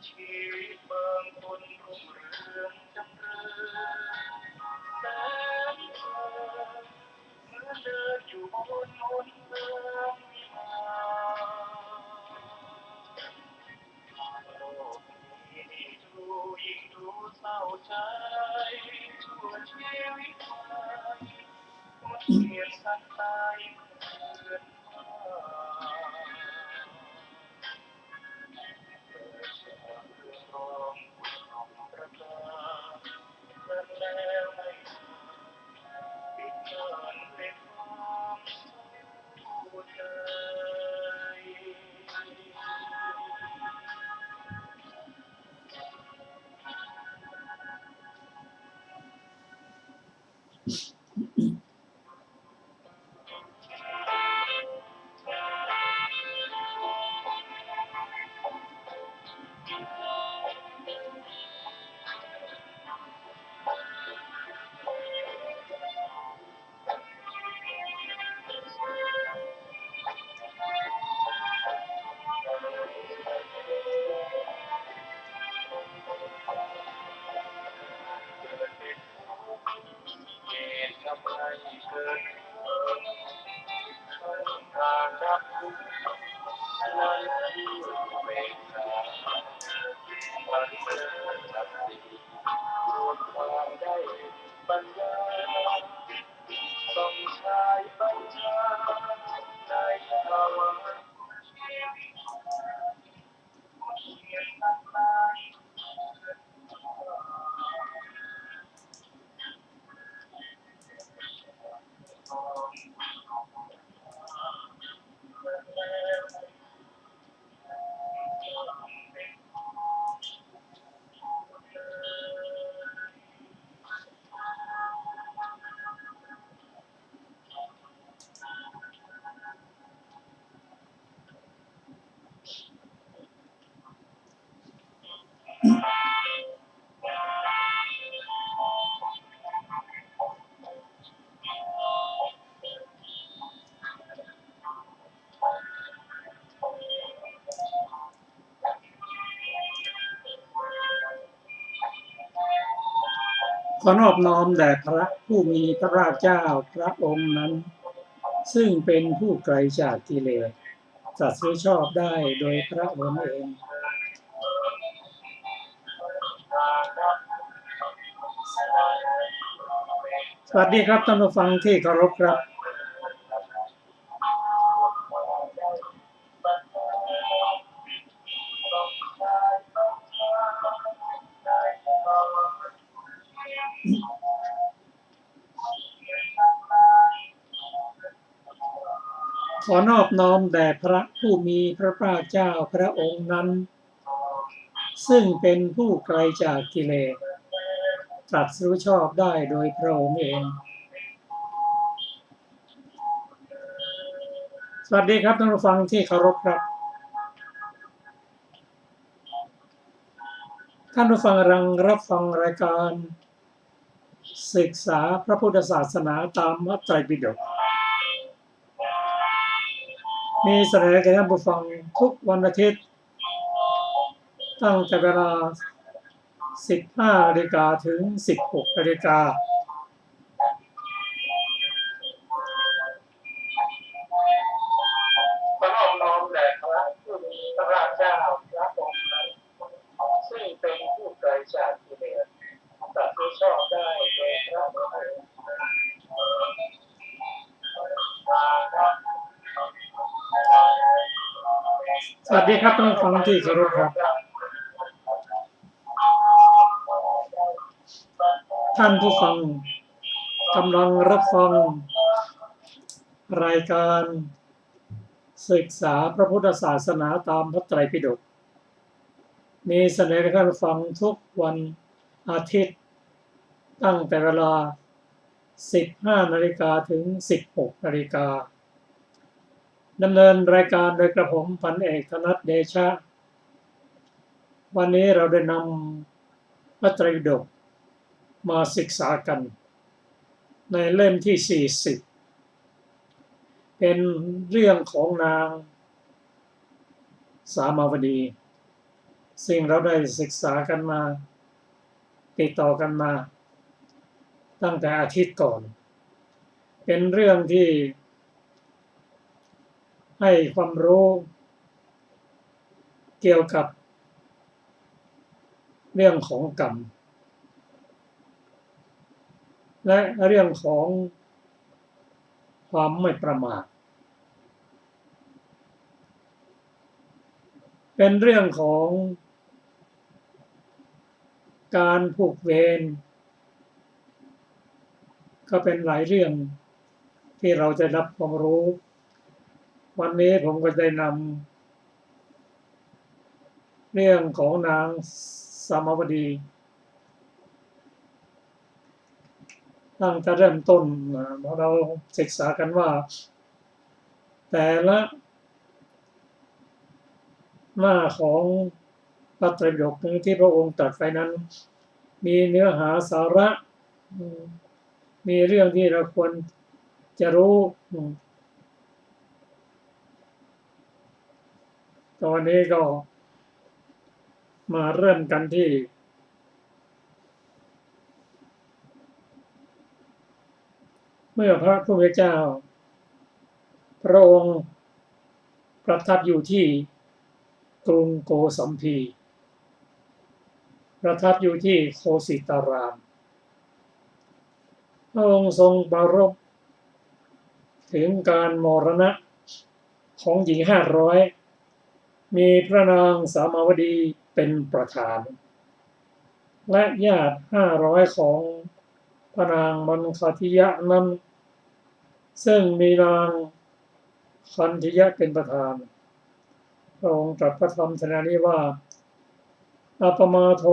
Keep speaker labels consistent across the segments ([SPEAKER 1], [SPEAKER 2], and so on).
[SPEAKER 1] ชีวิตบางคนรุ่งเรืองจำเริญแสนเพลินเหมือนเดินอยู่บนหนทางวิมานโลกนี้ดูยิ่งดูเศร้าใจชั่วชีวิตมันหมดเพียงสักตายเพื่อนมาเกิดจากเรื่องร้องบุญของประกาศนั้นแล้วไม่ปิดเงินเป็นความสู้ใจ เหตุทำให้เกิดการรับรู้วันที่เมตตาวันเมื่อสักทีรวมความได้ปัญญาต้องใช้ปัญญาในภาวะชีวิตเขียนตั้งใจ
[SPEAKER 2] ขอนอบน้อมแด่พระผู้มีพระภาคเจ้าพระองค์นั้นซึ่งเป็นผู้ไกลจากกิเลสตรัสรู้ชอบได้โดยพระองค์เองสวัสดีครับท่านผู้ฟังที่เคารพครับขอนอบน้อมแด่พระผู้มีพระภาคเจ้าพระองค์นั้นซึ่งเป็นผู้ไกลจากกิเลสตรัสรู้ชอบได้โดยพระองค์เองสวัสดีครับท่านผู้ฟังที่เคารพครับท่านผู้ฟังกำลังรับฟังรายการศึกษาพระพุทธศาสนาตามพระไตรปิฎกมีเสนอแก่ท่านผู้ฟังทุกวันอาทิตย์ตั้งแต่เวลา 15 นาฬิกาถึง 16 นาฬิกาขอนอบน้อมแด่พระผู้มีพระภาคเจ้าพระองค์นั้นซึ่งเป็นผู้ไกลจากกิเลสตรัสรู้ชอบได้โดยพระองค์เองสวัสดีครับท่านผู้ฟังที่เคารพครับท่านผู้ฟังกำลังรับฟังรายการศึกษาพระพุทธศาสนาตามพระไตรปิฎกมีเสนอให้ท่านผู้ฟังทุกวันอาทิตย์ตั้งแต่เวลา 15 นาฬิกาถึง 16 นาฬิกาดำเนินรายการโดยกระผมพันเอกธนัสเดชะวันนี้เราได้นำพระไตรปิฎกมาศึกษากันในเล่มที่ 40 เป็นเรื่องของนางสามาวดีซึ่งเราได้ศึกษากันมาติดต่อกันมาตั้งแต่อาทิตย์ก่อนเป็นเรื่องที่ให้ความรู้เกี่ยวกับเรื่องของกรรมและเรื่องของความไม่ประมาทเป็นเรื่องของการผูกเวรก็เป็นหลายเรื่องที่เราจะรับความรู้วันนี้ผมก็ได้นำเรื่องของนางสามาวดีตั้งแต่เริ่มต้นเราศึกษากันว่าแต่ละหน้าของพระไตรปิฎกที่พระองค์ตรัสไปนั้นมีเนื้อหาสาระมีเรื่องที่เราควรจะรู้ตอนนี้ก็มาเริ่มกันที่เมื่อพระผู้เป็นเจ้าพระองค์ประทับอยู่ที่กรุงโกสัมพีประทับอยู่ที่โคสิตารามพระองค์ทรงปรารภถึงการมรณะของหญิง500มีพระนางสามาวดีเป็นประธานและญาติ500ของพระนางมัณฑทิยะนั้นซึ่งมีนางคันธิยะเป็นประธานพระองค์ตรัสพระธรรมแสดงนี้ว่าอัปมาโท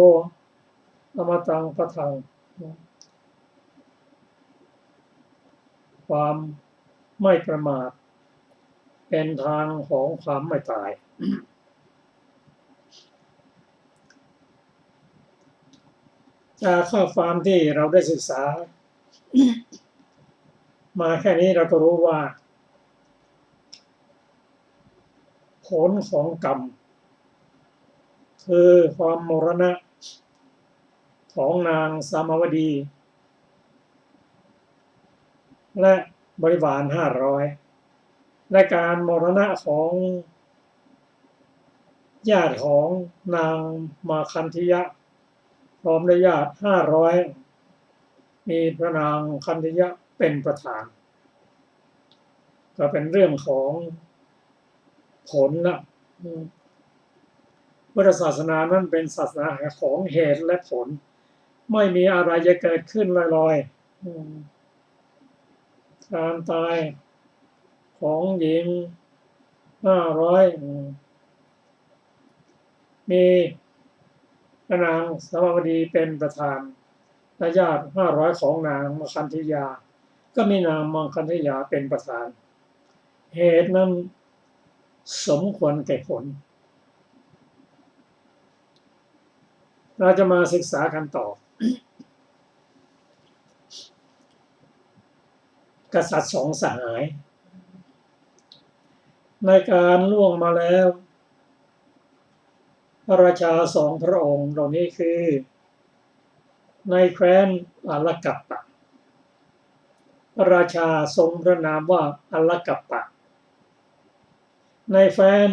[SPEAKER 2] อมตังปะทังความไม่ประมาทเป็นทางของความไม่ตายจากข้อความที่เราได้ศึกษามาแค่นี้เราก็รู้ว่าผลของกรรมคือความมรณะของนางสามาวดีและบริวาร500และการมรณะของญาติของนางมาคันธิยะพร้อมด้วยญาติ500มีพระนางคันธิยะเป็นประธานก็เป็นเรื่องของผลนะพุทธศาสนานั้นเป็นศาสนาของเหตุและผลไม่มีอะไรจะเกิดขึ้นลอยๆการตายของหญิง500มีพระนางสามาวดีเป็นประธานและญาติ500ของนางมังคันธิยาก็มีนางมังคันธิยาเป็นประธานเหตุนั้นสมควรแก่ผลเราจะมาศึกษากันต่อกษัตริย์2 สหายในการล่วงมาแล้วพระราชา2 พระองค์เหล่านี้คือในแคว้นอัลลกัปปะพระราชาทรงพระนามว่าอัลลกัปปะในแคว้น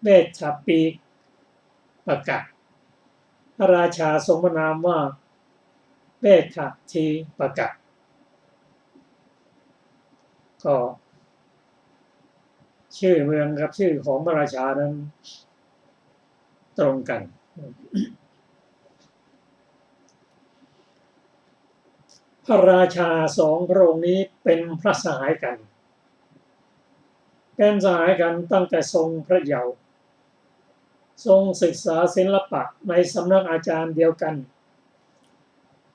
[SPEAKER 2] เวชชปีปกะพระราชาทรงพระนามว่าเวชชทีปกะก็ชื่อเมืองกับชื่อของพระราชานั้นตรงกันพระราชา2 พระองค์นี้เป็นพระสหายกันเป็นสหายกันตั้งแต่ทรงพระเยาว์ทรงศึกษาศิลปะในสำนักอาจารย์เดียวกัน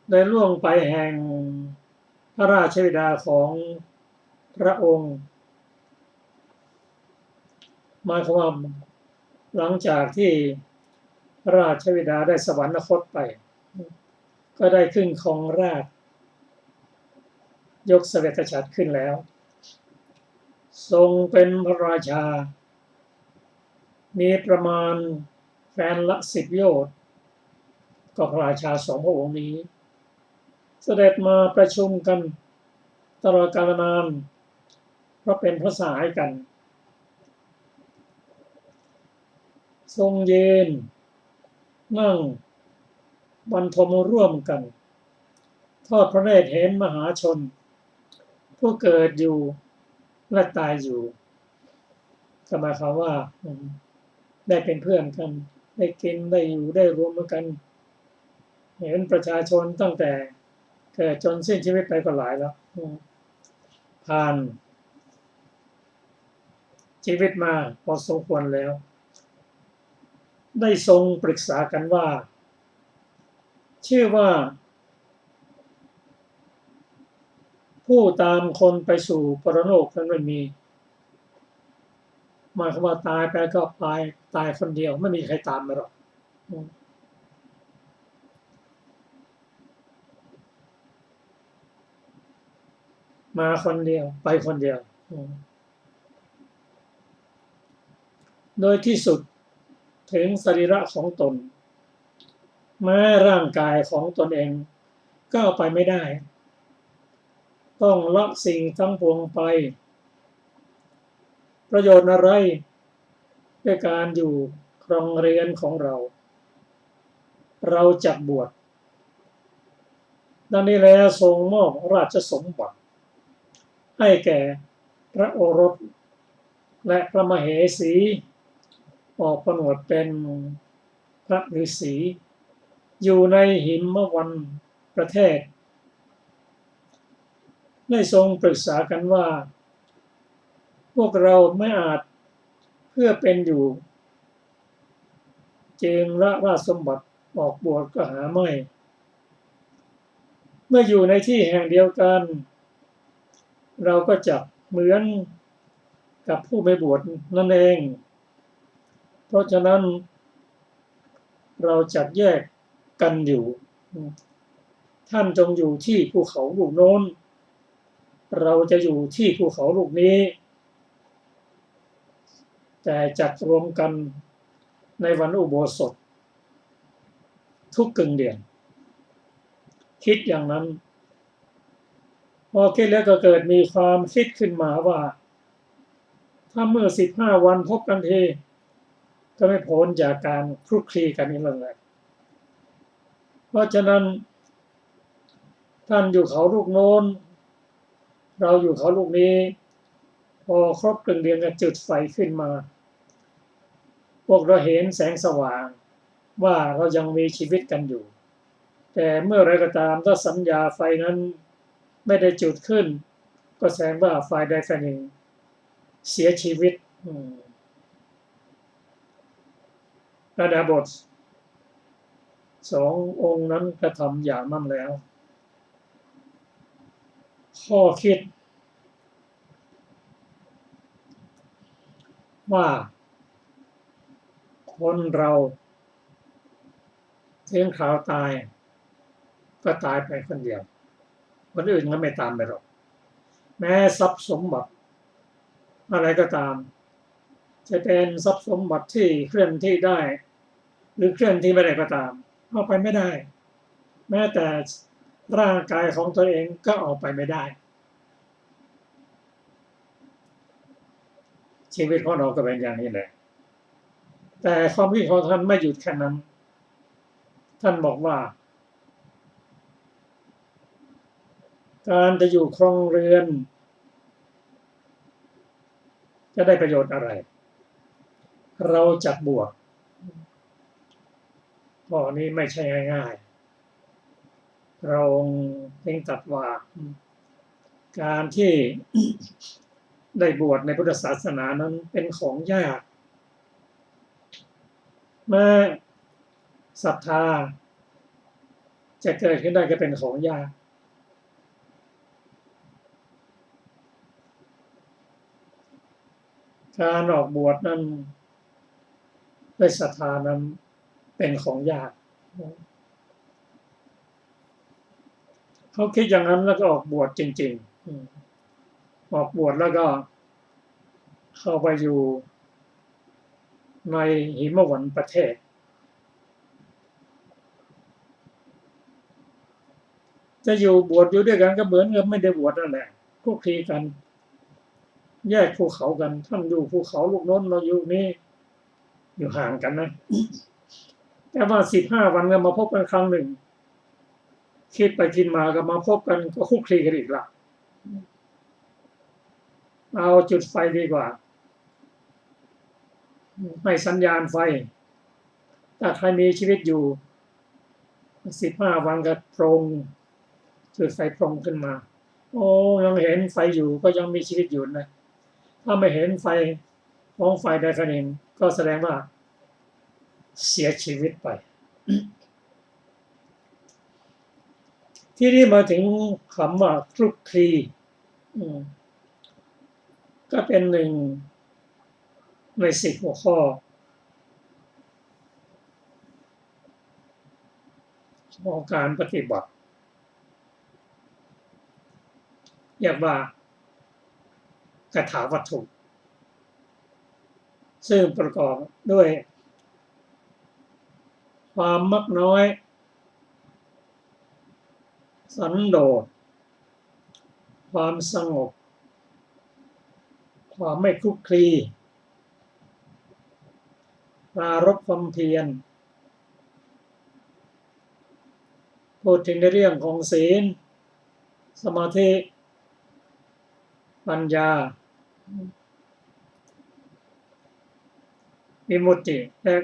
[SPEAKER 2] ได้ล่วงไปแห่งพระราชบิดาของพระองค์หมายความว่าหลังจากที่พระราชบิดาได้สวรรคตไปก็ได้ขึ้นครองราชย์ยกเสด็จฉัตรขึ้นแล้ว ทรงเป็นพระราชามีประมาณแฟนละ10 โยชน์ก็พระราชา2 พระองค์นี้เสด็จมาประชุมกันตลอดกาลนานเพราะเป็นพระสหายกันทรงยืนนั่งบรรทมร่วมกันทอดพระเนตรเห็นมหาชนผู้เกิดอยู่และตายอยู่ก็หมายความว่าได้เป็นเพื่อนกันได้กินได้อยู่ได้รวมกันเห็นประชาชนตั้งแต่เกิดจนสิ้นชีวิตไปก็หลายแล้วผ่านชีวิตมาพอสมควรแล้วได้ทรงปรึกษากันว่าชื่อว่าผู้ตามคนไปสู่ปรโลกนั้นไม่มีหมายความว่าตายไปก็ตายคนเดียวไม่มีใครตามมาหรอกมาคนเดียวไปคนเดียวโดยที่สุดถึงสรีระของตนแม้ร่างกายของตนเองก็เอาไปไม่ได้ต้องละสิ่งทั้งปวงไปประโยชน์อะไรด้วยการอยู่ครองเรือนของเราจักบวชดังนี้แล้วทรงมอบราชสมบัติให้แก่พระโอรสและพระมเหสีออกผนวดเป็นพระฤาษีอยู่ในหิมวันประเทศได้ทรงปรึกษากันว่าพวกเราไม่อาจเพื่อเป็นอยู่จึงละราชสมบัติออกบวชก็หาไม่เมื่ออยู่ในที่แห่งเดียวกันเราก็จักเหมือนกับผู้ไม่บวชนั่นเองเพราะฉะนั้นเราจักแยกกันอยู่ท่านจงอยู่ที่ภูเขาลูกโน้นเราจะอยู่ที่ภูเขาลูกนี้แต่จัดรวมกันในวันอุโบสถทุกกึ่งเดือนคิดอย่างนั้นพอคิดแล้วก็เกิดมีความคิดขึ้นมาว่าถ้าเมื่อ15 วันพบกันทีก็ไม่พ้นจากการคลุกคลีกันนี่เลยเพราะฉะนั้นท่านอยู่เขาลูกโน้นเราอยู่เขาลูกนี้พอครบ1 เดือนก็จุดไฟขึ้นมาพวกเราเห็นแสงสว่างว่าเรายังมีชีวิตกันอยู่แต่เมื่อไรก็ตามถ้าสัญญาไฟนั้นไม่ได้จุดขึ้นก็แสดงว่าฝ่ายใดฝ่ายหนึ่งเสียชีวิตพระดาบท2 องค์นั้นกระทำอย่างนั้นแล้วข้อคิดว่าคนเราถึงคราวตายก็ตายไปคนเดียวคนอื่นก็ไม่ตามไปหรอกแม้ทรัพย์สมบัติอะไรก็ตามจะเป็นทรัพย์สมบัติที่เคลื่อนที่ได้หรือเคลื่อนที่ไม่ได้ก็ตามเอาไปไม่ได้แม้แต่ร่างกายของตัวเองก็เอาไปไม่ได้ชีวิตของเราก็เป็นอย่างนี้แหละแต่ความคิดของท่านไม่หยุดแค่นั้นท่านบอกว่าการจะอยู่ครองเรือนจะได้ประโยชน์อะไรเราจักบวชข้อนี้ไม่ใช่ง่ายๆเราเพ่งตัดว่าการที่ได้บวชในพุทธศาสนานั้นเป็นของยากเมื่อศรัทธาจะเกิดขึ้นได้ก็เป็นของยากการออกบวชนั้นด้วยศรัทธานั้นเป็นของยากเขาคิดอย่างนั้นแล้วก็ออกบวชจริงๆออกบวชแล้วก็ เข้าไปอยู่ในหิมวันประเทศจะอยู่บวชอยู่ด้วยกันก็เหมือนกับไม่ได้บวชนั่นแหละคลุกคลีกันแยกภูเขากันท่านอยู่ภูเขาลูกโน้นเราอยู่นี่อยู่ห่างกันนะแต่ว่า15 วันก็มาพบกันครั้งหนึ่งคิดไปคิดมาก็มาพบกันก็คลุกคลีกันอีกละเอาจุดไฟดีกว่าให้สัญญาณไฟถ้าใครมีชีวิตอยู่15 วันก็โปร่งจุดไฟโปร่งขึ้นมาโอ้ยังเห็นไฟอยู่ก็ยังมีชีวิตอยู่นะถ้าไม่เห็นไฟของไฟใดคนหนึ่งก็แสดงว่าเสียชีวิตไปที่นี่มาถึงคำว่าคลุกคลีก็เป็นหนึ่งใน10 หัวข้อของการปฏิบัติเรียกว่ากถาวัตถุซึ่งประกอบด้วยความมักน้อยสันโดษความสงบความไม่คลุกคลีปรารภความเพียรพูดถึงในเรื่องของศีลสมาธิปัญญาวิมุตติและ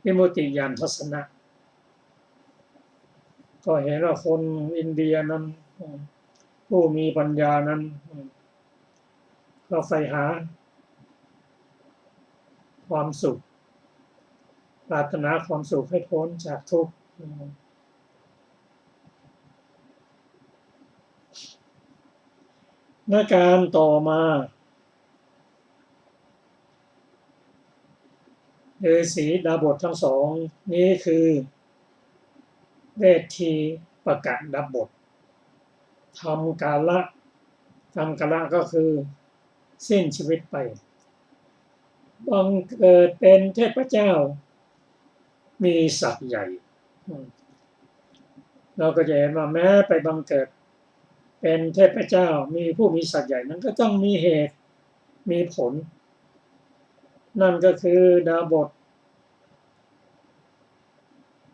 [SPEAKER 2] วิมุตติญาณทัศนะก็เห็นว่าคนอินเดียนั้นผู้มีปัญญานั้นก็ใฝ่หาความสุขปรารถนาความสุขให้พ้นจากทุกข์ในการต่อมาฤาษีดาบททั้งสองนี้คือเวทีปกะดาบททำกาละก็คือสิ้นชีวิตไปบังเกิดเป็นเทพเจ้ามีศักดิ์ใหญ่เราก็จะเห็นว่าแม้ไปบังเกิดเป็นเทพเจ้ามีผู้มีศักดิ์ใหญ่นั้นก็ต้องมีเหตุมีผลนั่นก็คือดาบท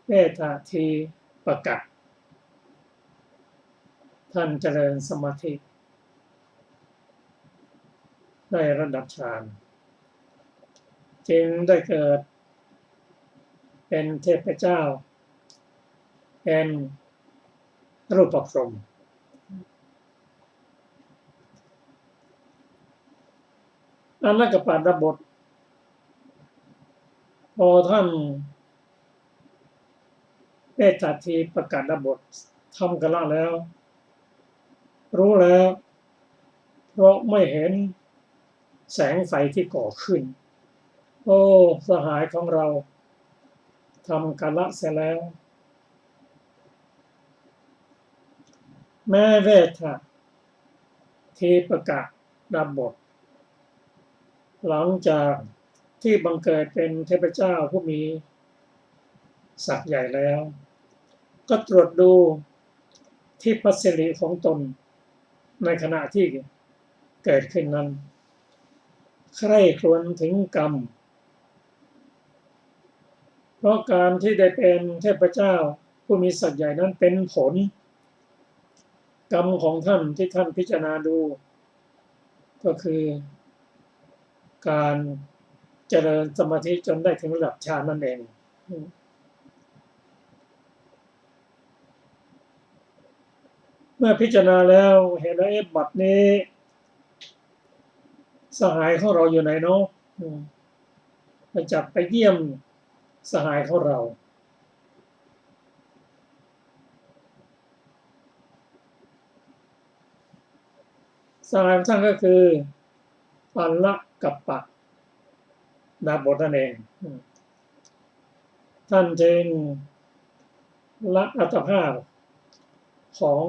[SPEAKER 2] เวททีปกะท่านเจริญสมาธิได้ระดับฌานจึงได้เกิดเป็นเทพเจ้าเป็นรูปพรหมอนักกปาดาบทพอท่านเวททีปกะดาบททำกละแล้วรู้แล้วเพราะไม่เห็นแสงไฟที่ก่อขึ้นโอ้สหายของเราทำกละเสร็จแล้วแม่เวททีปกะดาบทหลังจากที่บังเกิดเป็นเทพเจ้าผู้มีศักดิ์ใหญ่แล้วก็ตรวจดูที่พัสริของตนในขณะที่เกิดขึ้นนั้นใคร่ครวญถึงกรรมเพราะการที่ได้เป็นเทพเจ้าผู้มีศักดิ์ใหญ่นั้นเป็นผลกรรมของท่านที่ท่านพิจารณาดูก็คือการเจริญสมาธิจนได้ถึงระดับฌานนั่นเองเมื่อพิจารณาแล้วเห็นว่าบัดนี้สหายของเราอยู่ไหนเนาะไปจับไปเยี่ยมสหายของเราสหายท่านก็คือปัลละกัปปะดาบทนั่นเองท่านจึงละอัตภาพของ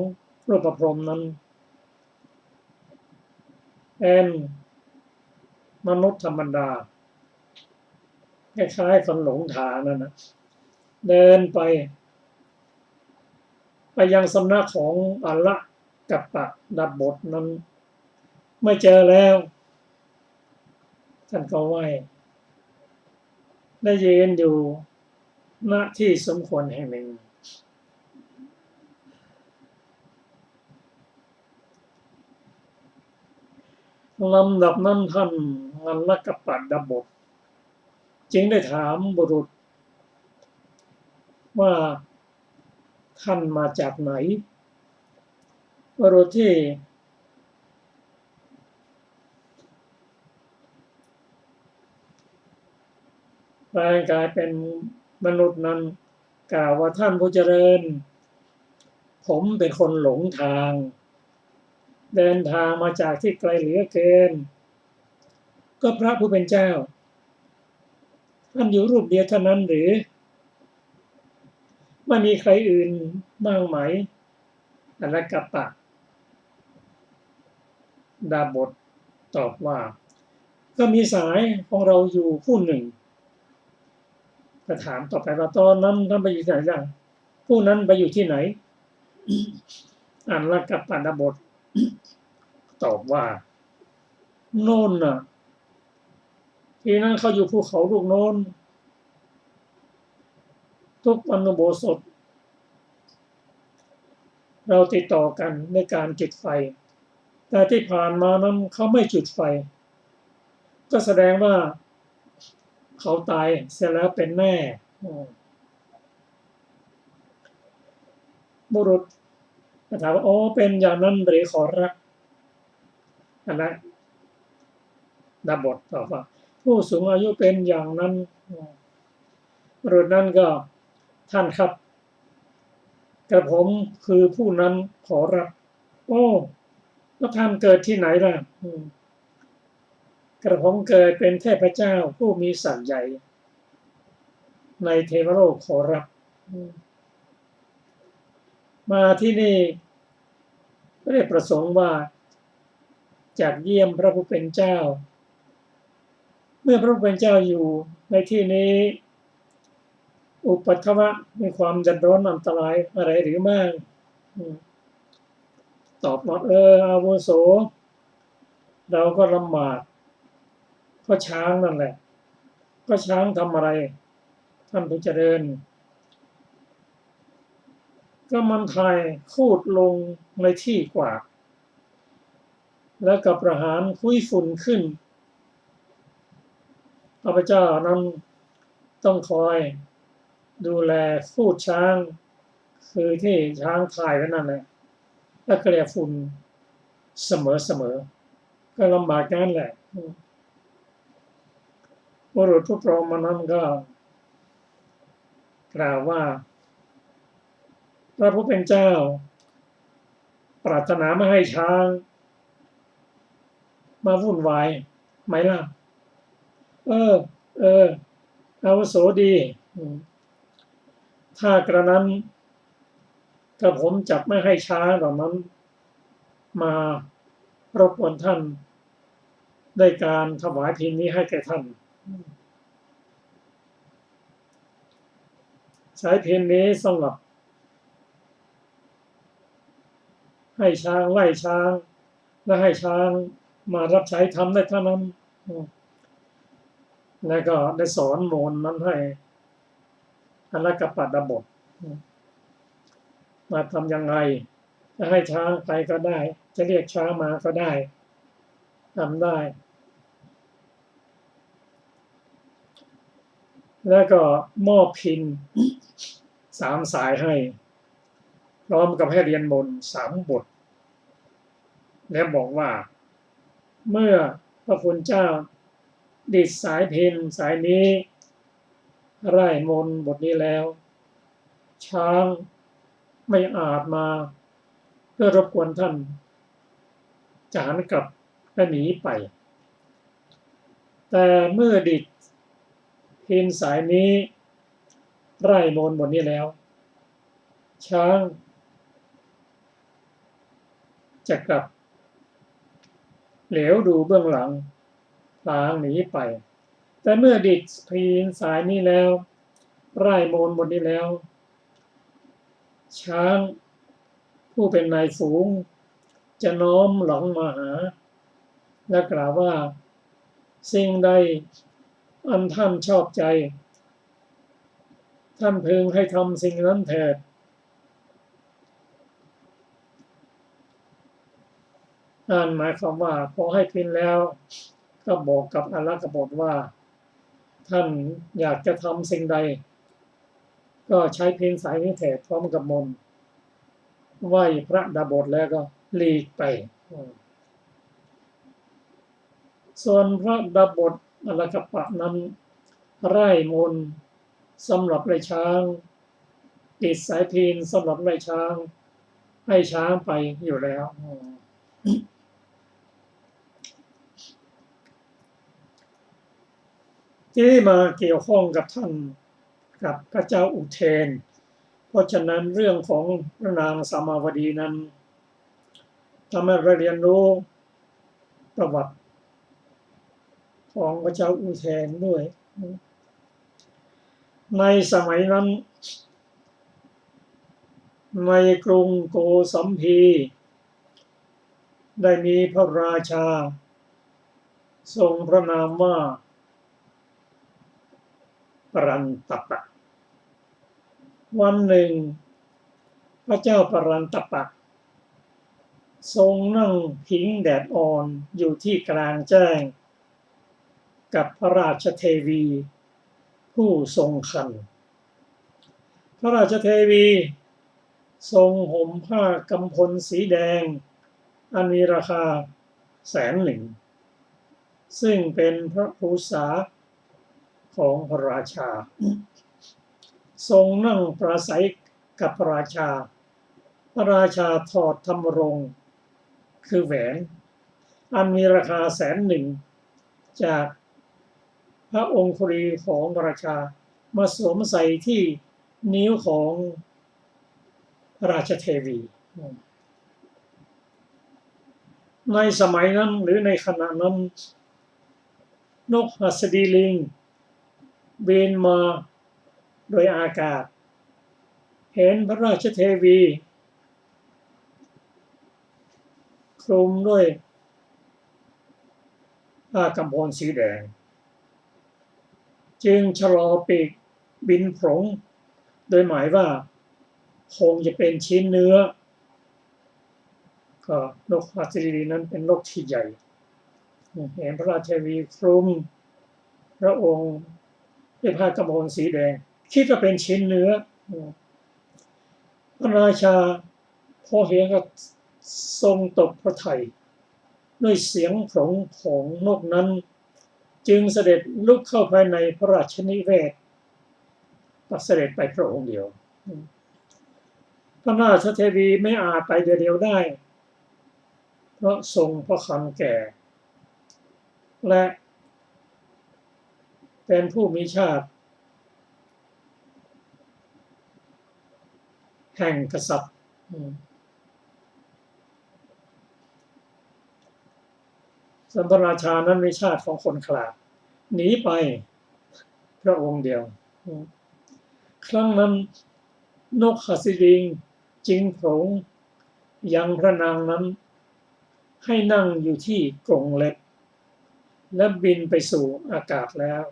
[SPEAKER 2] รูปพรหมนั้นเป็น มนุษย์ธรรมดาคล้ายๆคนหลงทางนั่นนะเดินไปยังสำนักของอัลละกัปปะดับบทนั้นไม่เจอแล้วท่านก็ไหว้ได้ยืนอยู่ณที่สมควรแห่งหนึ่งลำดับนั้นท่านอัลละกัปปะดับบทจึงได้ถามบุรุษว่าท่านมาจากไหนบุรุษที่แปลงกายเป็นมนุษย์นั้นกล่าวว่าท่านผู้เจริญผมเป็นคนหลงทางเดินทางมาจากที่ไกลเหลือเกินก็พระผู้เป็นเจ้าท่านอยู่รูปเดียวเท่านั้นหรือไม่มีใครอื่นบ้างไหมอัลละกัปปะดาบทตอบว่าก็มีสายของเราอยู่ผู้หนึ่งก็ถามต่อไปว่าตอนนั้นท่านไปอยู่ที่ไหนล่ะผู้นั้นไปอยู่ที่ไหนอัลละกัปปะดาบทตอบว่าโน่นน่ะที่นั่นเขาอยู่ภูเขาลูกโน้นทุกอนุโบสถเราติดต่อกันในการจุดไฟแต่ที่ผ่านมานั้นเขาไม่จุดไฟก็แสดงว่าเขาตายเสียแล้วเป็นแน่บุรุษถามว่าโอ้เป็นอย่างนั้นหรือขอรับอันนั้นดาบทตอบว่าผู้สูงอายุเป็นอย่างนั้นบุรุษนั้นก็ท่านครับกระผมคือผู้นั้นขอรับโอ้แล้วท่านเกิดที่ไหนล่ะกระผมเกิดเป็นเทพเจ้าผู้มีศักดิ์ใหญ่ในเทวโลกขอรับมาที่นี่ไม่ได้ประสงค์ว่าจากเยี่ยมพระผู้เป็นเจ้าเมื่อพระผู้เป็นเจ้าอยู่ในที่นี้อุปัฏฐวะมีความเดือดร้อนอันตรายอะไรหรือไม่ตอบว่าอาวุโสเราก็ลำบากเพราะช้างนั่นแหละก็ช้างทำอะไรท่านผู้เจริญก็มันทายคูดลงในที่กว่าแล้วกับประหารคุยฝุ่นขึ้นพระพุทธเจ้านั้นต้องคอยดูแลคูดช้างคือที่ช้างถ่ายไว้นั่นแหละแล้วเกลี่ยฝุ่นเสมอก็ลำบากนั่นแหละบุรุษผู้ปรองมานั้นก็กล่าวว่าพระผู้เป็นเจ้าปรารถนาไม่ให้ช้างมาวุ่นวายไหมล่ะอาวุโสดีถ้ากระนั้นกระผมจับไม่ให้ช้างเหล่านั้นมารบกวนท่านได้การถวายพินนี้ให้แก่ท่านสายพินนี้สำหรับให้ช้างไล่ช้างและให้ช้างมารับใช้ทำได้เท่านั้นแล้วก็ได้สอนมนต์นั้นให้อัลละกัปปะดาบทมาทำยังไงจะให้ช้างไปก็ได้จะเรียกช้างมาก็ได้ทำได้แล้วก็มอบพิน3 สายให้พร้อมกับให้เรียนมนต์3 บทและบอกว่าเมื่อพระคุณเจ้าดิดสายพินสายนี้ไร่มนต์บทนี้แล้วช้างไม่อาจมาเพื่อรบกวนท่านจะหันกลับและหนีไปแต่เมื่อดิดพินสายนี้ไร่มนต์บทนี้แล้วช้างจะกลับเหลียวดูเบื้องหลัง พลางหนีไปแต่เมื่อดิดพีนสายนี้แล้วไร่โมนบนนี้แล้วช้างผู้เป็นนายฝูงจะน้อมหลังมาหาและกล่าวว่าสิ่งใดอันท่านชอบใจท่านพึงให้ทำสิ่งนั้นเถิดนั่นหมายความว่าพอให้พินแล้วก็บอกกับอารักขบฏว่าท่านอยากจะทำสิ่งใดก็ใช้พินสายนี้เถิดพร้อมกับมนต์ไหว้พระดาบทแล้วก็หลีกไปส่วนพระดาบทอารักขปะนั้นไร่มนต์สำหรับไล่ช้างติดสายพินสำหรับไล่ช้างให้ช้างไปอยู่แล้วที่มาเกี่ยวข้องกับท่านกับพระเจ้าอุเทนเพราะฉะนั้นเรื่องของพระนางสามาวดีนั้นทำให้เราเรียนรู้ประวัติของพระเจ้าอุเทนด้วยในสมัยนั้นในกรุงโกสัมพีได้มีพระราชาทรงพระนามว่าปรันตปะวันหนึ่งพระเจ้าปรันตปะทรงนั่งผิงแดดอ่อนอยู่ที่กลางแจ้งกับพระราชเทวีผู้ทรงคันพระราชเทวีทรงห่มผ้ากำพลสีแดงอันมีราคา100,000ซึ่งเป็นพระภูษาของพระราชาทรงนั่งปราศัยกับพระราชาพระราชาถอดธรรมรงค์คือแหวนอันมีราคา100,000จากพระองคุลีของพระราชามาสวมใส่ที่นิ้วของพระราชเทวีในสมัยนั้นหรือในขณะนั้นนกหัสดีลิงบินมาโดยอากาศเห็นพระราชเทวีคลุมด้วยผ้ากำพลสีแดงจึงชะลอปีกบินโผงโดยหมายว่าคงจะเป็นชิ้นเนื้อก็นกหัสดีลิงนั้นเป็นนกที่ใหญ่เห็นพระราชเทวีคลุมพระองค์ด้วยผ้ากำพลสีแดงคิดว่าเป็นชิ้นเนื้อพระราชาพอเห็นก็ทรงตกพระทัยด้วยเสียงโผงของนกนั้นจึงเสด็จลุกเข้าภายในพระราชนิเวศเสด็จไปพระองค์เดียวพระราชเทวีไม่อาจไปเดียวได้เพราะทรงพระคันแก่และเป็นผู้มีชาติแห่งกษัตริย์ส่วนพระราชานั้นมีชาติของคนขลาดหนีไปพระองค์เดียวครั้งนั้นนกหัสดีลิงจึงโผงยังพระนางนั้นให้นั่งอยู่ที่กรงเล็บและบินไปสู่อากาศแล้ว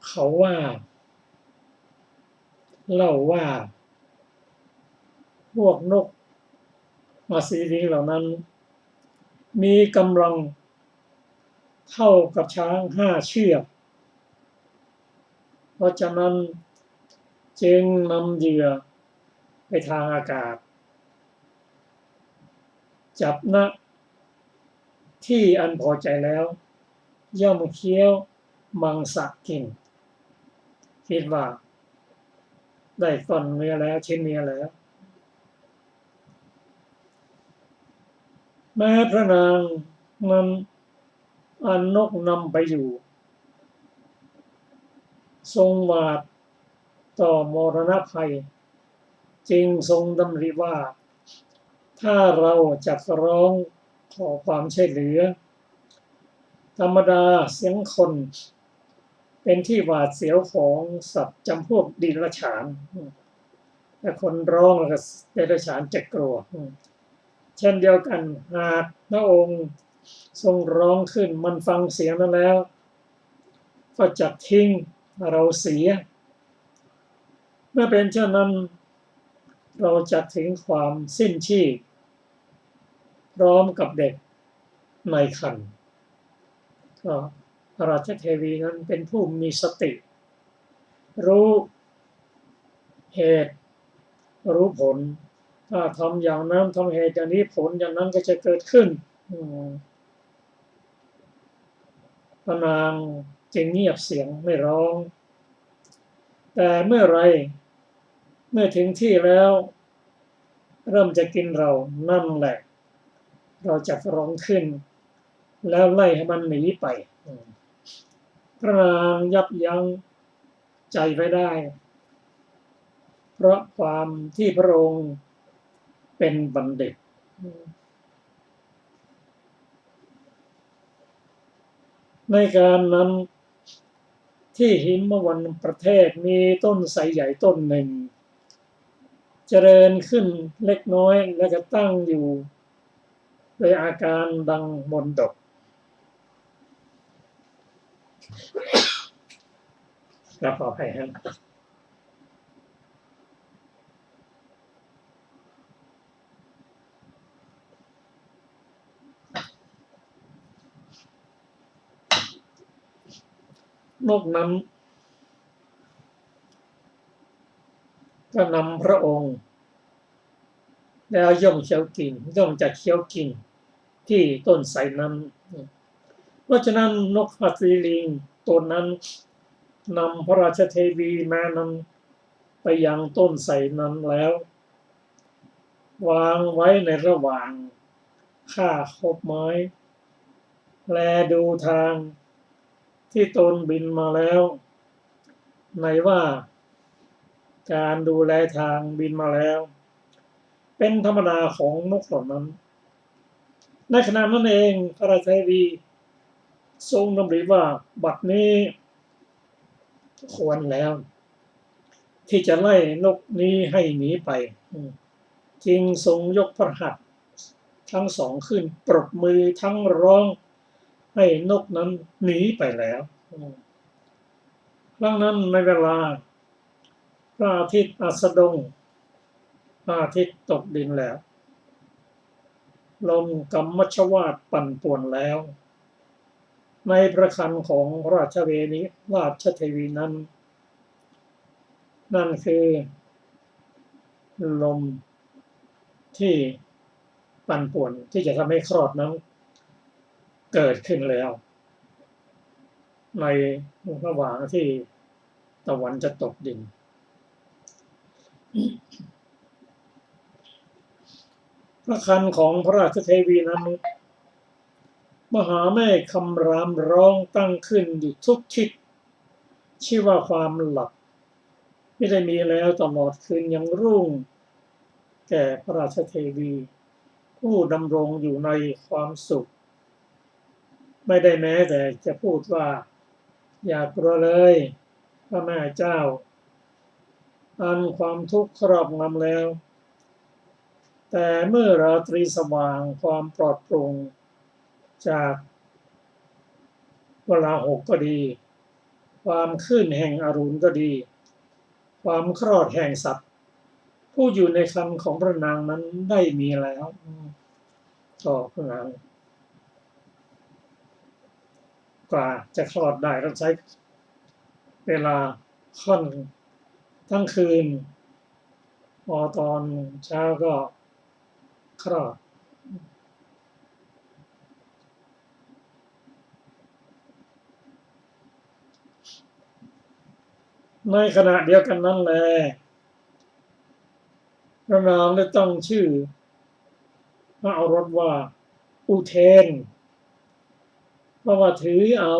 [SPEAKER 2] เขาเล่าว่าพวกนกหัสดีลิงเหล่านั้นมีกำลังเท่ากับช้าง5 เชือกเพราะฉะนั้นจึงนำเหยื่อไปทางอากาศจับณที่อันพอใจแล้วย่อมเคี้ยวมังสะกินคิดว่าได้ต้นเนื้อแล้วชิ้นเนื้อแล้วแม้พระนางนั้นอันนกนำไปอยู่ทรงหวาดต่อมรณภัยจึงทรงดำริว่าถ้าเราจะร้องขอความช่วยเหลือ ธรรมดาเสียงคนเป็นที่หวาดเสียวของสัตว์จำพวกดิรัจฉานแต่คนร้องแล้วก็เดรัจฉานจะกลัวเช่นเดียวกันหากพระองค์ทรงร้องขึ้นมันฟังเสียงนั้นแล้วก็จะทิ้งเราเสียเมื่อเป็นเช่นนั้นเราจะถึงความสิ้นชีพพร้อมกับเด็กในครรภ์ก็พระราชเทวีนั้นเป็นผู้มีสติรู้เหตุรู้ผลถ้าทำอย่างนั้นทำเหตุอย่างนี้ผลอย่างนั้นก็จะเกิดขึ้นพระนางจึงเงียบเสียงไม่ร้องแต่เมื่อถึงที่แล้วเริ่มจะกินเรานั่นแหละเราจะร้องขึ้นแล้วไล่ให้มันหนีไปพระนางยับยั้งใจไว้ได้เพราะความที่พระองค์เป็นบัณฑิตในการนั้นที่หิมวันประเทศมีต้นไทรใหญ่ต้นหนึ่งเจริญขึ้นเล็กน้อยแล้วก็ตั้งอยู่โดยอาการดังมนดกกระขอให้ฮะนกนั้นก็นำพระองค์แล้วย่อมเคี้ยวกินย่อมจะเคี้ยวกินที่ต้นไทรนั้นเพราะฉะนั้นนกหัสดิลิงตัวนั้นนำพระราชเทวีแม่นั้นไปยังต้นไทรนั้นแล้ววางไว้ในระหว่างข้าคบไม้แลดูทางที่ตนบินมาแล้วในว่าการดูแลทางบินมาแล้วเป็นธรรมดาของนกเหล่านั้นในขณะนั้นเองพระราชเทวีทรงดำริว่าบัดนี้ควรแล้วที่จะไล่นกนี้ให้หนีไปจึงทรงยกพระหัตถ์ทั้งสองขึ้นปรบมือทั้งร้องให้นกนั้นหนีไปแล้วครั้งนั้นในเวลาพระอาทิตย์อัสดงพระอาทิตย์ตกดินแล้วลมกัมมัชวาทปั่นป่วนแล้วในพระคันของราชเทวีนั้นนั่นคือลมที่ปั่นป่วนที่จะทำให้คลอดนั้นเกิดขึ้นแล้วในระหว่างที่ตะวันจะตกดินพระคันของพระราชเทวีนั้นมหาเมฆคำรามร้องตั้งขึ้นอยู่ทุกทิศชื่อว่าความหลับไม่ได้มีแล้วตลอดคืนยังรุ่งแก่พระราชเทวีผู้ดำรงอยู่ในความสุขไม่ได้แม้แต่จะพูดว่าอย่ากลัวเลยพระแม่เจ้าอันความทุกข์ครอบงำแล้วแต่เมื่อราตรีสว่างความปลอดโปร่งจากเวลาหกก็ดีความขึ้นแห่งอรุณก็ดีความคลอดแห่งสัตว์ผู้อยู่ในครรภ์ของพระนางนั้นได้มีแล้วก็พระนางกว่าจะคลอดได้ต้องใช้เวลาค่อนทั้งคืนพอตอนเช้าก็คลอดในขณะเดียวกันนั้นแหละพระนางได้ตั้งชื่อพระโอรสว่าอุเทนเพราะว่าถือเอา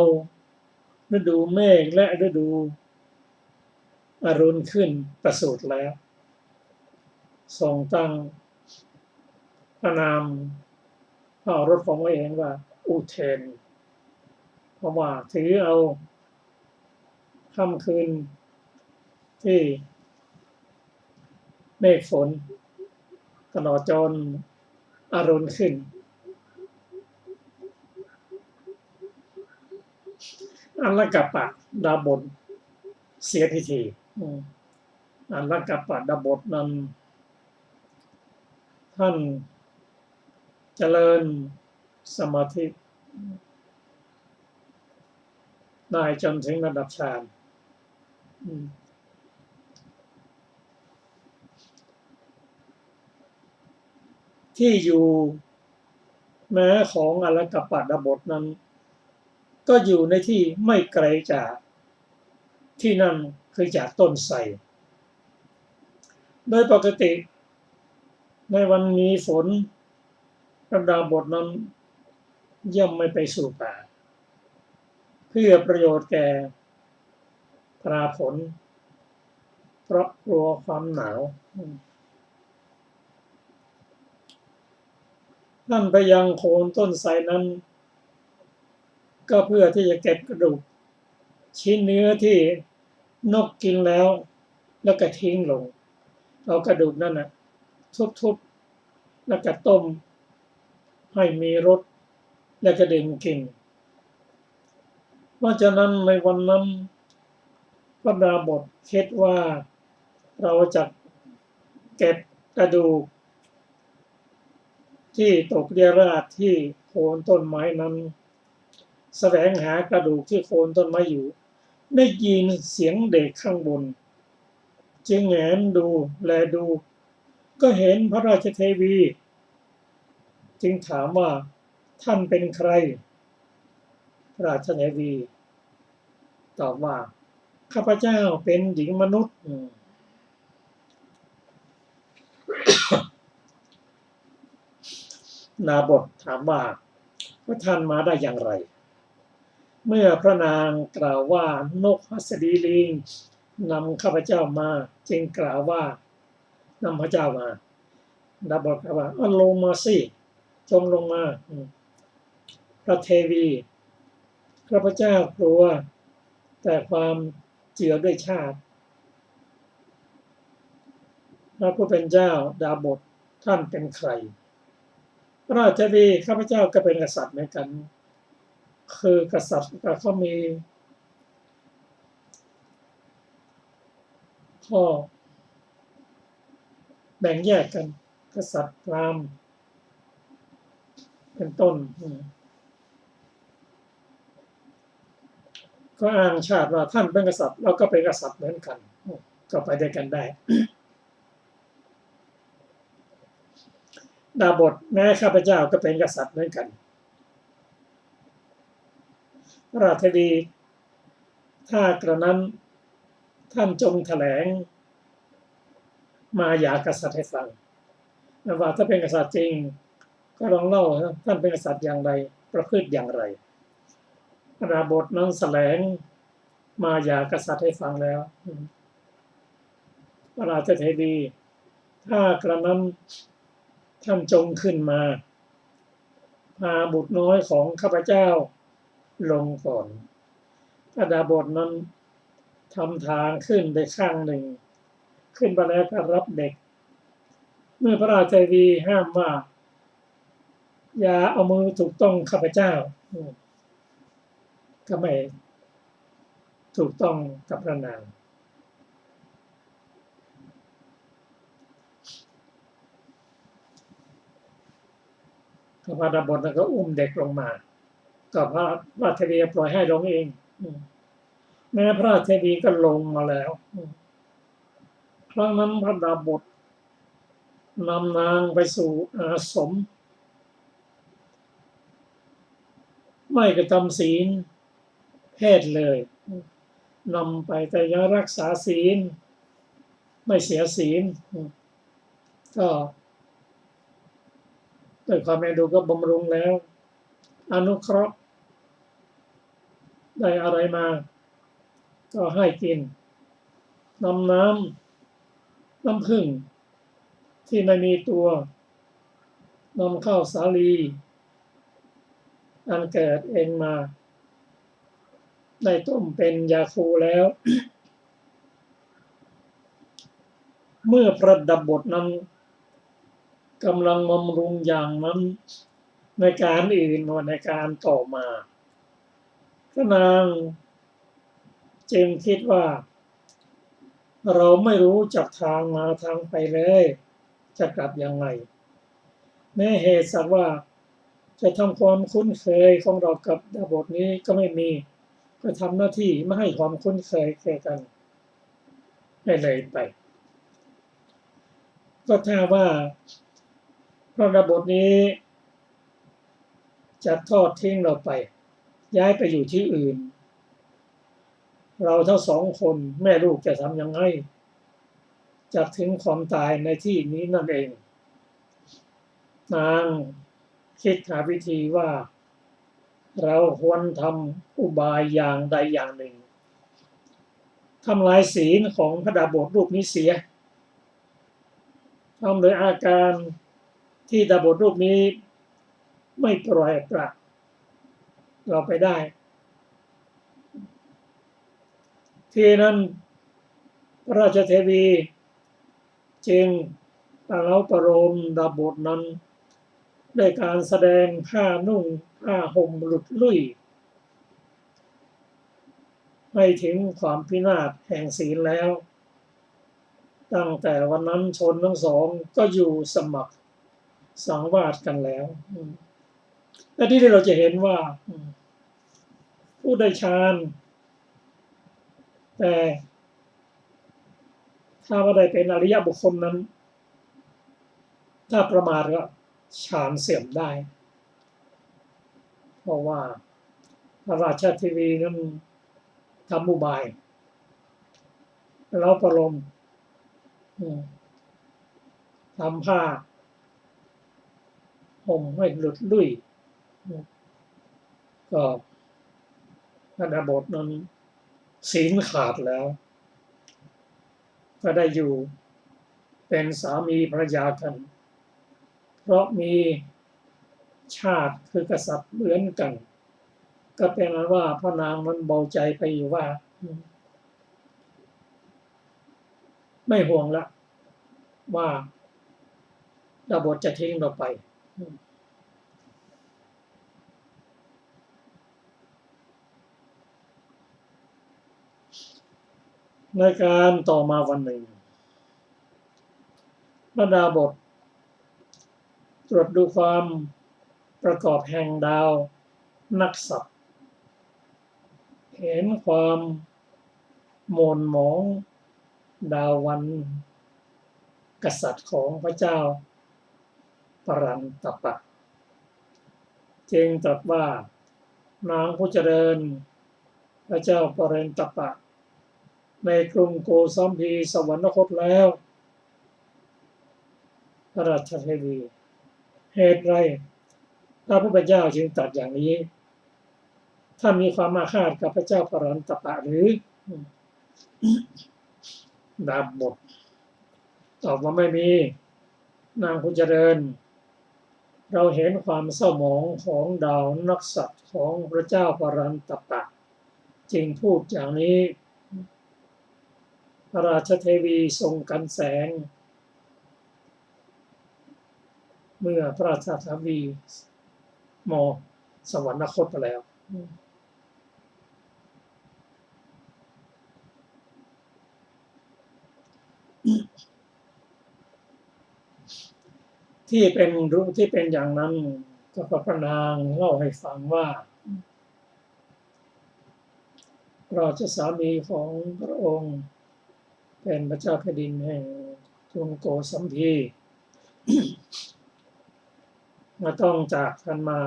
[SPEAKER 2] ฤดูเมฆและฤดูอรุณขึ้นประสูติแล้วทรงตั้งพระนามพระโอรสของตัวเองว่าอุเทน เพราะว่าถือเอาค่ำคืนที่เมฆฝนตลอดจนอรุณขึ้นอัลกัปปะดาบทเสียพิธีอัลกัปปะดาบทนั้นท่านเจริญสมาธิได้จนถึงระดับฌานที่อยู่แม้ของอัลกัปปะดาบทนั้นก็อยู่ในที่ไม่ไกลจากที่นั่นคือจากต้นไทรโดยปกติในวันมีฝนพระดาบทนั้นย่อมไม่ไปสู่ป่าเพื่อประโยชน์แก่ปลาผลเพราะกลัวความหนาวท่านไปยังโคนต้นไทรนั้นก็เพื่อที่จะเก็บกระดูกชิ้นเนื้อที่นกกินแล้วก็ทิ้งลงเอากระดูกนั่นนะทุบๆแล้วก็ต้มให้มีรสแล้วก็ดื่มกินเพราะฉะนั้นในวันนั้นพระดาบทคิดว่าเราจะเก็บกระดูกที่ตกเรียราดที่โคนต้นไม้นั้นแสวงหากระดูกที่โคนต้นไม้อยู่ได้ยินเสียงเด็กข้างบนจึงแงนดูแลดูก็เห็นพระราชเทวีจึงถามว่าท่านเป็นใครพระราชเทวีตอบว่าข้าพเจ้าเป็นหญิงมนุษย์ดาบทถามว่าท่านมาได้อย่างไรเมื่อพระนางกล่าวว่านกหัสดีลิงนำข้าพเจ้ามาจึงกล่าวว่านำพระเจ้ามาดาบทกล่าวว่าลงมาสิจงลงมาพระเทวีข้าพเจ้ากลัวแต่ความเจือด้วยชาติพระผู้เป็นเจ้าดาบทท่านเป็นใครพระราชเทวีข้าพเจ้าก็เป็นกษัตริย์เหมือนกันคือกษัตริย์เขามีข้อแบ่งแยกกันกษัตริย์พราหมณ์เป็นต้นก็อ้างชาติว่าท่านเป็นกษัตริย์เราก็เป็นกษัตริย์เหมือนกันก็ไปด้วยกันได้ดาบทแม้ข้าพเจ้าก็เป็นกษัตริย์เหมือนกันพระราชเทวีถ้ากระนั้นท่านจงแถลงมายากษัตริย์ให้ฟังว่าถ้าเป็นกษัตริย์จริงก็ลองเล่าท่านเป็นกษัตริย์อย่างไรประพฤติอย่างไรดาบทนั้นแถลงมายากษัตริย์ให้ฟังแล้วพระราชเทวีถ้ากระนั้นท่านจงขึ้นมาพาบุตรน้อยของข้าพเจ้าลงก่อนดาบทนั้นทำทางขึ้นไปข้างหนึ่งขึ้นไปแล้วก็รับเด็กเมื่อพระราชเทวีห้ามว่าอย่าเอามือถูกต้องข้าพเจ้าก็ไม่ถูกต้องกับพระนางพระดาบทก็อุ้มเด็กลงมาก็พระราชเทวีปล่อยให้ลงเองแม้พระราชเทวีก็ลงมาแล้วครั้งนั้นพระดาบทนำนางไปสู่อาสมไม่กระทำศีลเพศเลยนำไปแต่ยังรักษาศีลไม่เสียศีลก็ด้วยความเอ็นดูก็บำรุงแล้วอนุเคราะห์ได้อะไรมาก็ให้กินนำน้ำผึ้งที่ไม่มีตัวนำข้าวสาลีอันเกิดเองมา ได้ต้มเป็นยาคูแล้ว เมื่อประดับบทนั้นกำลังบำรุงอย่างนั้นในการอื่นในการต่อมาพระนางจึงคิดว่าเราไม่รู้จักทางมาทางไปเลยจะกลับยังไงแม้เหตุสักว่าจะทำความคุ้นเคยของเรากับดาบทนี้ก็ไม่มีก็ทำหน้าที่ไม่ให้ความคุ้นเคยแก่กันให้เลยไปก็ถ้าว่าพระดาบทนี้จะทอดทิ้งเราไปย้ายไปอยู่ที่อื่นเราทั้งสองคนแม่ลูกจะทำยังไงจะถึงความตายในที่นี้นั่นเองนางคิดหาวิธีว่าเราควรทำอุบายอย่างใดอย่างหนึ่งทำลายศีลของพระดาบทรูปนี้เสียทำโดยอาการที่ดาบทรูปนี้ไม่ปล่อยปละเราไปได้ทีนั้นพระราชเทวีจึงประเล้าประโลมดาบทนั้นด้วยการแสดงผ้านุ่งผ้าห่มหลุดลุ่ยให้ถึงความพินาศแห่งศีลแล้วตั้งแต่วันนั้นชนทั้งสองก็อยู่สมัครสังวาสกันแล้วและที่เราจะเห็นว่าผู้ได้ฌานแต่ถ้าว่าได้เป็นอริยบุคคลนั้นถ้าประมาทก็ฌานเสื่อมได้เพราะว่าพระราชเทวีนั้นทำอุบายแล้วประโลมทำผ้าห่มให้หลุดลุ่ยก็พระดาบทนั้นศีลขาดแล้วก็ได้อยู่เป็นสามีภรรยากันเพราะมีชาติคือกษัตริย์เหมือนกันก็เป็นนั้นว่าพระนางมันเบาใจไปอยู่ว่าไม่ห่วงละว่าดาบทจะทิ้งเราไปในการต่อมาวันหนึ่งพระดาบทตรวจดูความประกอบแห่งดาวนักษัตริย์เห็นความหม่นหมองดาววันกษัตริย์ของพระเจ้าปรันตปะจึงตรัสว่านางผู้เจริญพระเจ้าปรันตปะในกรุงโกสัมพีสวรรคตแล้วพระราชเทวีเหตุไรพระผู้เป็นเจ้าจึงตรัสอย่างนี้ท่านมีความอาฆาตกับพระเจ้าปรันตปะหรือดาบทตอบว่าไม่มีนางผู้เจริญเราเห็นความเศร้าหมองของดาวนักษัตริย์ของพระเจ้าปรันตปะจึงพูดอย่างนี้พระราชเทวีทรงกันแสงเมื่อพระราชเทวีมอสวรรคตไปแล้วที่เป็นรู้ที่เป็นอย่างนั้นก็พระนางเล่าให้ฟังว่าราชสามีของพระองค์เป็นพระเจ้าแผ่นดินแห่งกรุงโกสัมพีมาต้องจากกันมา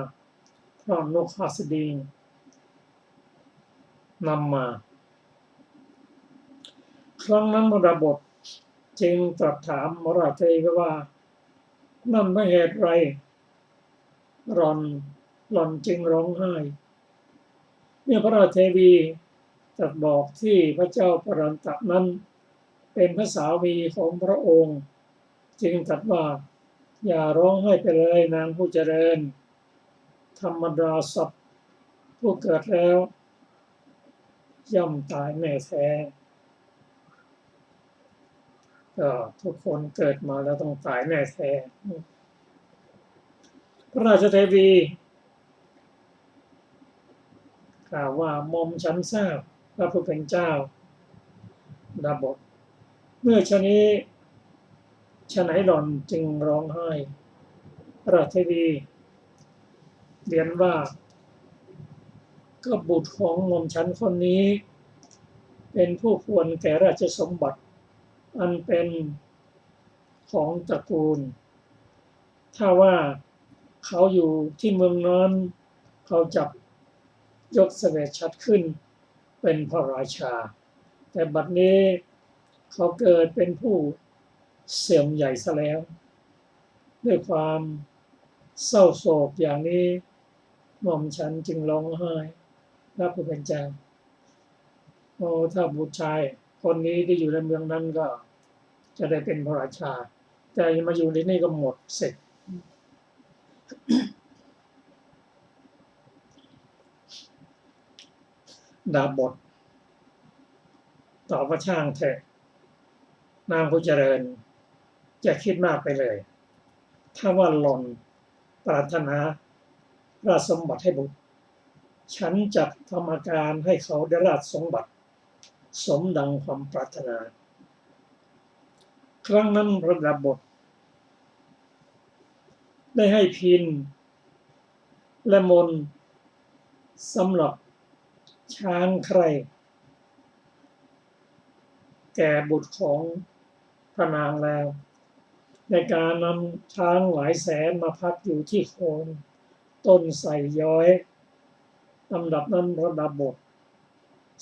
[SPEAKER 2] เพราะนกหัสดีนำมาครั้งนั้นพระดาบทจึงตรัสถามพระราชเทวีว่านั่นไม่เหตุไรหล่อนจึงร้องไห้เมื่อพระราชเทวีตรัสบอกที่พระเจ้าปรันตะนั้นเป็นพระสามีของพระองค์จึงตรัสว่าอย่าร้องไห้ไปเลยนางผู้เจริญธรรมดาสัตว์ผู้เกิดแล้ว ย่อมตายแน่แท้ก็ทุกคนเกิดมาแล้วต้องตายแน่แท้พระราชเทวีกล่าวว่าหม่อมฉันทราบพระผู้เป็นเจ้าดาบทเมื่อชะนี้ฉะไหนหล่อนจึงร้องไห้พระราชเทวีเรียนว่าก็บุตรของหม่อมฉันคนนี้เป็นผู้ควรแก่ราชสมบัติอันเป็นของตระกูลถ้าว่าเขาอยู่ที่เมืองนั้นเขาจับยกเสวตฉัตรขึ้นเป็นพระราชาแต่บัดนี้เขาเกิดเป็นผู้เสื่อมใหญ่ซะแล้วด้วยความเศร้าโศกอย่างนี้หม่อมฉันจึงร้องไห้รับผู้เป็นเจ้าโอ้ถ้าบุตรชายคนนี้ที่อยู่ในเมืองนั้นก็จะได้เป็นพระราชาแต่มาอยู่ที่นี่ก็หมดเสร็จดาบทตอบว่าช่างเถอะนางผู้เจริญจะคิดมากไปเลยถ้าว่าหล่อนปรารถนาราชสมบัติให้บุตรฉันจะทำอาการให้เขาได้ราชสมบัติสมดังความปรารถนาครั้งนั้นพระดาบทได้ให้พินและมนสำหรับช้างใครแก่บุตรของพระนางแล้วในการนำช้างหลายแสนมาพักอยู่ที่โคนต้นไทรย้อยลำดับนั้นพระดาบท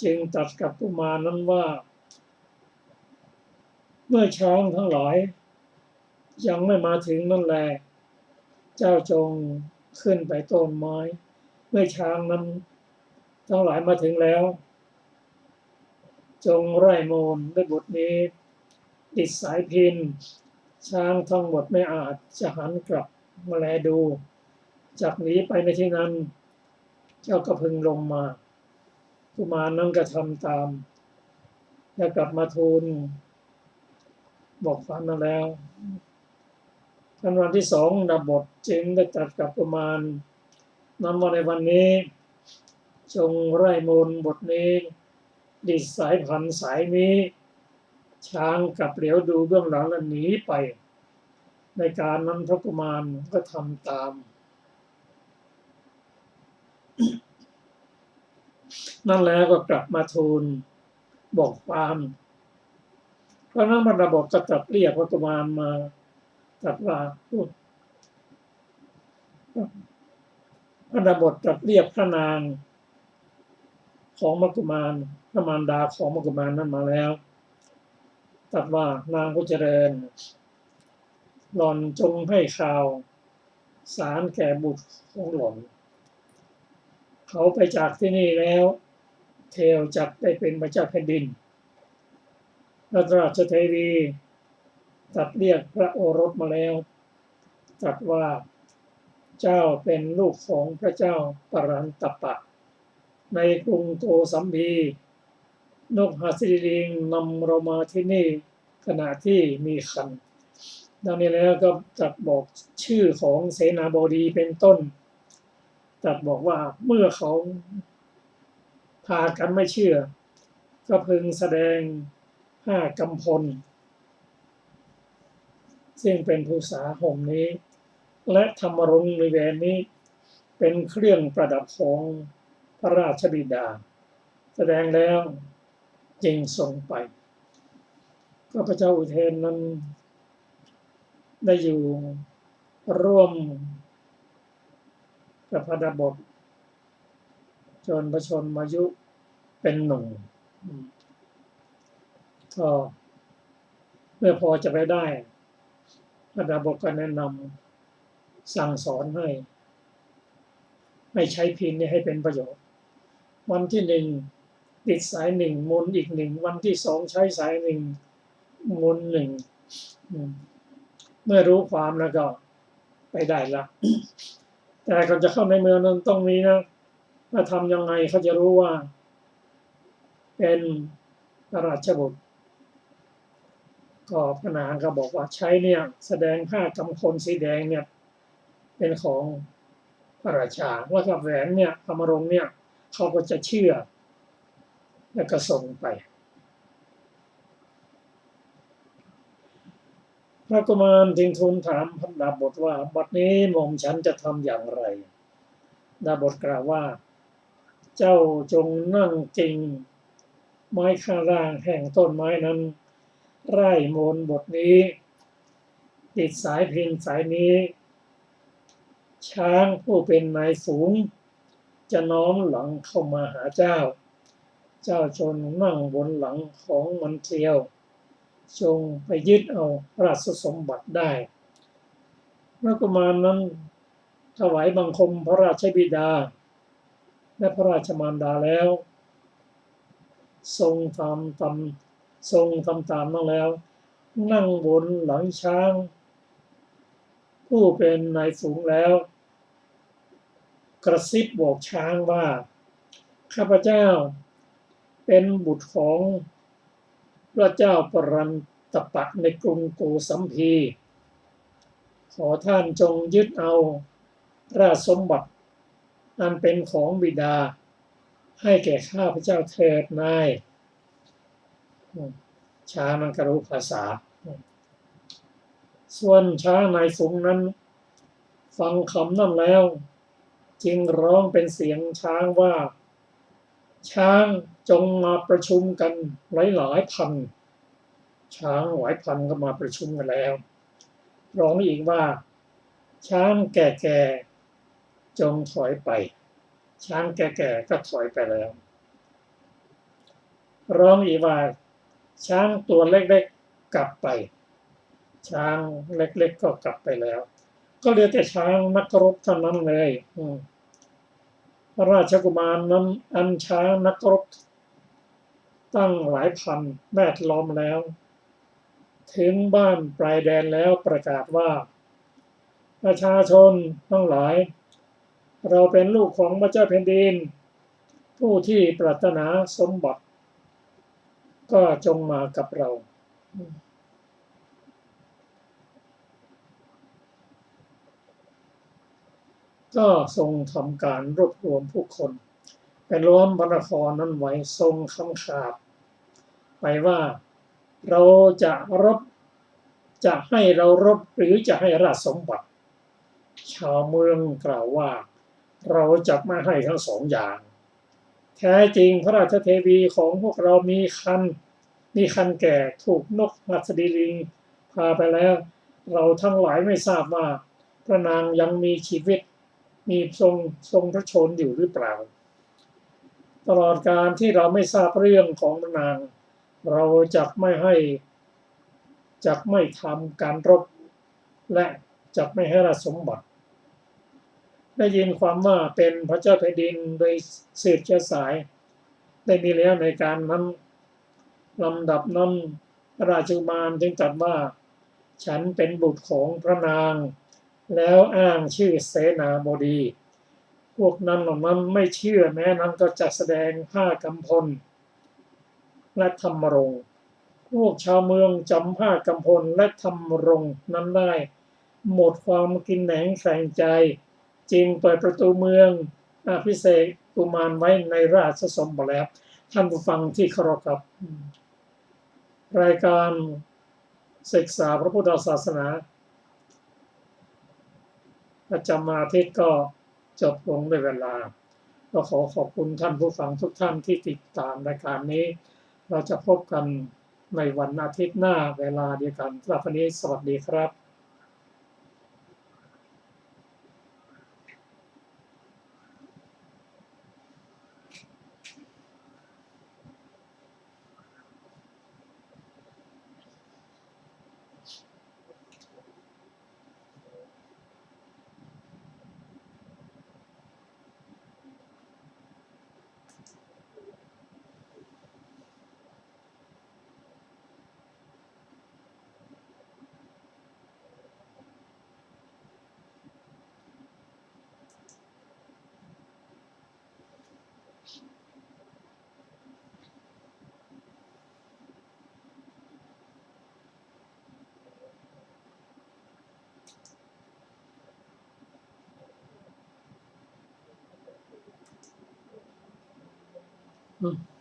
[SPEAKER 2] จึงตรัสกับกุมารนั้นว่าเมื่อช้างทั้งหลายยังไม่มาถึงนั่นแลเจ้าจงขึ้นไปต้นไม้เมื่อช้างนั้นทั้งหลายมาถึงแล้วจงไร่โมนด้วยบทนี้ติดสายพินช้างทั้งหมดไม่อาจจะหันกลับมาแลดูจากหนีไปในที่นั้นเจ้าก็พึงลงมากุมารนั้นก็ทำตามแล้วกลับมาทูลบอกฝันมาแล้ววันที่สองดาบทจึงได้ตรัสกับกุมารนำมาในวันนี้จงไร่มนต์บทนี้ดิดสายพันสายนี้ช้างกับเหลียวดูเบื้องหลังแล้วหนีไปในการนั้นพระกุมารก็ทำตามนั่นแล้วก็กลับมาทูลบอกความเพราะนั้นพระดาบทก็ตรัสเรียกพระกุมารมาตรัสว่าพระดาบทตรัสเรียกพระนางของพระกุมารพระมารดาของพระกุมารนั้นมาแล้วตรัสว่านางผู้เจริญหล่อนจงให้ข่าวสารแก่บุตรของหล่อนเขาไปจากที่นี่แล้วเทวจักได้เป็นพระเจ้าแผ่นดินพระราชเทวีตรัสเรียกพระโอรสมาแล้วตรัสว่าเจ้าเป็นลูกของพระเจ้าปรันตปะในกรุงโกสัมพีนกหัสดิลิงนำเรามาที่นี่ขณะที่มีคันดังนี้แล้วก็ตรัสบอกชื่อของเสนาบดีเป็นต้นตรัสบอกว่าเมื่อเขาพากันไม่เชื่อก็พึงแสดง5 กำพลซึ่งเป็นภูษาห่มนี้และธรรมรงค์ในแหวนนี้เป็นเครื่องประดับของพระราชบิดาแสดงแล้วจึงส่งไปก็พระเจ้าอุเทนนั้นได้อยู่ร่วมกับพระดาบทจนพระชนมายุเป็นหนุ่มก็เมื่อพอจะไปได้พระดาบทก็แนะนำสั่งสอนให้ใช้พินให้เป็นประโยชน์วันที่1ติดสาย1มนอีก1วันที่2ใช้สาย1มน1เมื่อรู้ความแล้วก็ไปได้ละแต่เขาจะเข้าในเมืองนั้นต้องมีนะว่าทำยังไงเขาจะรู้ว่า เป็นพระราชบุตรก็พระนางก็บอกว่าใช้เนี่ยแสดงผ้ากำพลสีแดงเนี่ยเป็นของพระราชาว่ากับแหวนเนี่ยอมรงเนี่ยเขาก็จะเชื่อแล้วก็ส่งไปพระกุมารจึงทูลถามพระดาบทว่าบัดนี้หม่อมฉันจะทำอย่างไรดาบทกล่าวว่าเจ้าจงนั่งกิ่งไม้ข้างล่างแห่งต้นไม้นั้นไร่มนต์บทนี้ติดสายพินสายนี้ช้างผู้เป็นนายฝูงจะน้อมหลังเข้ามาหาเจ้าเจ้าจงนั่งบนหลังของมันเทียวจงไปยึดเอาราชสมบัติได้พระกุมารนั้นถวายบังคมพระราชบิดาและพระราชมารดาแล้วทรงทำตามนั้นแล้วนั่งบนหลังช้างผู้เป็นนายฝูงแล้วกระซิบบอกช้างว่าข้าพเจ้าเป็นบุตรของพระเจ้าปรันตปะในกรุงโกสัมพีขอท่านจงยึดเอาราชสมบัติอันเป็นของบิดาให้แก่ข้าพเจ้าเถิดนายช้างมันก็รู้ภาษาส่วนช้างนายฝูงนั้นฟังคำนั้นแล้วจึงร้องเป็นเสียงช้างว่าช้างจงมาประชุมกันหลายพันช้างหลายพันก็มาประชุมกันแล้วร้องอีกว่าช้างแก่ๆจงถอยไปช้างแก่ๆก็ถอยไปแล้วร้องอีกว่าช้างตัวเล็กๆกลับไปช้างเล็กๆก็กลับไปแล้วก็เหลือแต่ช้างนักรบเท่านั้นเลยพระราชกุมารนั้นอันช้างนักรบตั้งหลายพันแวดล้อมแล้วถึงบ้านปลายแดนแล้วประกาศว่าประชาชนทั้งหลายเราเป็นลูกของพระเจ้าแผ่นดินผู้ที่ปรารถนาสมบัติก็จงมากับเราก็ทรงทำการรวบรวมผู้คนไปล้อมพระนครนั้นไว้ทรงคำขาดไปว่าเราจะรบจะให้เรารบหรือจะให้ราชสมบัติชาวเมืองกล่าวว่าเราจะไม่ให้ทั้งสองอย่างแท้จริงพระราชเทวีของพวกเรามีคันแก่ถูกนกหัสดีลิงพาไปแล้วเราทั้งหลายไม่ทราบว่าพระนางยังมีชีวิตมีทรงพระชนอยู่หรือเปล่าตลอดการที่เราไม่ทราบเรื่องของพระนางเราจะไม่ทำการรบและจะไม่ให้ราชสมบัติได้ยินความว่าเป็นพระเจ้าแผ่นดินโดยสืบเชื้อสายได้มีแล้วในการนั้นลำดับนั้นพระราชกุมารจึงตรัสว่าฉันเป็นบุตรของพระนางแล้วอ้างชื่อเสนาบดีพวกนั้นเหล่านั้นไม่เชื่อแม้นั้นก็จะแสดงผ้ากำพลและธรรมรงค์พวกชาวเมืองจำผ้ากำพลและธรรมรงค์นั้นได้หมดความกินแหนงแข่งใจจึงเปิดประตูเมืองอภิเษกกุมารไว้ในราชสมบัติแล้วท่านผู้ฟังที่เคารพครับรายการศึกษาพระพุทธศาสนาประจำอาทิตย์ก็จบลงด้วยเวลาก็ขอขอบคุณท่านผู้ฟังทุกท่านที่ติดตามรายการนี้เราจะพบกันในวันอาทิตย์หน้าเวลาเดียวกันสำหรับวันนี้สวัสดีครับ อืม